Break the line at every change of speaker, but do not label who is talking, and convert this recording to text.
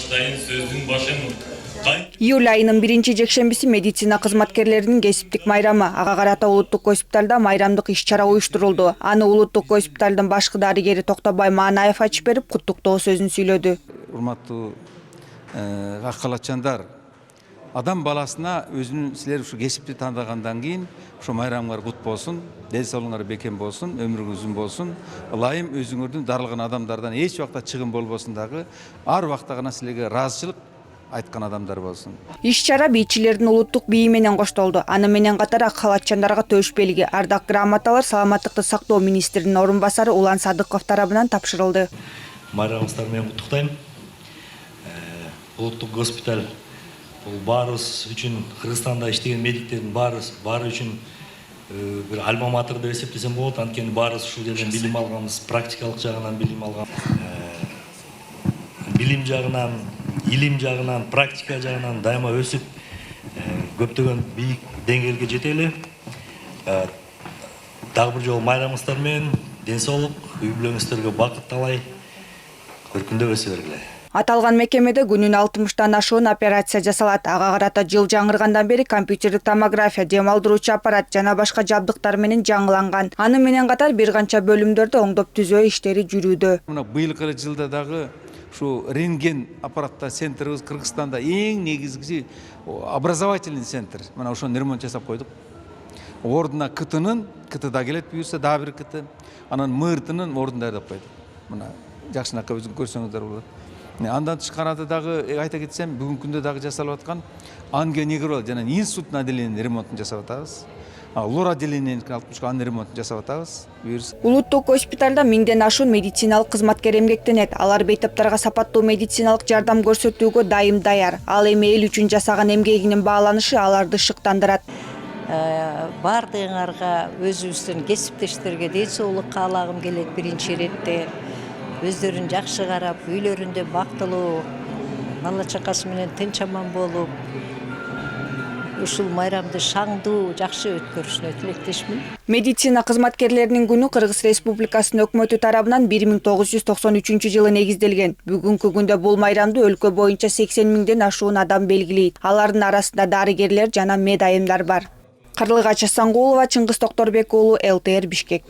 баштайын сөздүн башын.
Июль айынын 1-жекшембиси медицина кызматкерлеринин кесиптик майрамы. Ага карата улуттук госпиталда майрамдык иш-чара уюштурулду. Аны улуттук госпиталдын башкы дарыгери Токтобай Маанаев ачып берип, куттуктоо сөзүн сүйлөдү.
Урматтуу ак калачандар, адам баласына өзүнүн силер ушу кесипти тандагандан кийин ушу майрамыңар кут болсун, ден соолугуңар бекем болсун, өмүрүңүз узун болсун. Ылайым өзүңөрдүн дарылган адамдардан эч убакта чыгым болбосун дагы, ар убакта гана силерге ыраазычылык айткан адамдар болсун.
Иш-чара бийчилердин улуттук бийи менен коштолду. Аны менен катар ак калачандарга төш белги, ардак грамоталар саламаттыкты сактоо министринин орун басары Улан Садыков тарабынан тапшырылды.
Майрамыңыздар менен куттуктайм. Улуттук госпиталь бул баарыбыз үчүн, Кыргызстанда иштеген медиктердин баары үчүн бир альма-матер деп эсептесем болот. Анткени баарыбыз ушул жерден билим алганбыз, практикалык жагынан билим алган. Билим жагынан, илим жагынан, практика жагынан дайыма өсүп, көптөгөн бийик деңгээлге жетели. Дагы бир жолу майрамыңыздар менен ден соолук, үй бүлөңүздөргө бакыт талай, бир күндө өсө бергиле.
Аталган мекемеде күнүнө 60тан ашуун операция жасалат. Ага карата жыл жаңыргандан бери компьютердик томография, дем алдыруучу аппарат жана башка жабдыктар менен жаңыланган. Аны менен катар бир канча бөлүмдөрдө оңдоп түзөө иштери жүрүүдө.
Мына быйылкы жылда дагы ушу рентген аппараттар центрибиз Кыргызстанда эң негизгиси образовательный центр. Мына ошону ремонт жасап койдук. Ордуна КТ да келет, буюрса дагы бир КТ, анан МРТнын ордун даярдап койдук. Мына жакшынакай өзүң көрсөңүздөр болот. Андан тышкарыда дагы айта кетсем, бүгүнкү күндө дагы жасалып аткан ангионегрол жана инсультный отделениянын ремонтун жасап атабыз. Лор отделениянын анын ремонтун жасап атабыз.
Улуттук госпиталда 1000ден ашуун медициналык кызматкер эмгектенет. Алар бейтаптарга сапаттуу медициналык жардам көрсөтүүгө дайым даяр. Ал эми эл үчүн жасаган эмгегинин бааланышы аларды шыктандырат.
Бардыгыңарга өзүбүздүн кесиптештерге ден соолук каалагым келет биринчи иретте. Өздөрүн жакшы карап, үйлөрүндө бактылуу, бала чакасы менен тынч аман болуп, ушул майрамды шаңдуу, жакшы өткөрүшүнө тилектешмин.
Медицина кызматкерлеринин күнү Кыргыз Республикасынын өкмөтү тарабынан 1993 негизделген. Бүгүнкү күндө бул майрамды өлкө боюнча 80 000ден ашуун адам белгилейт. Алардын арасында дарыгерлер жана медайымдар бар. Карлыгач Асангулова, Чыңгыз Токторбек уулу, ЛТР Бишкек.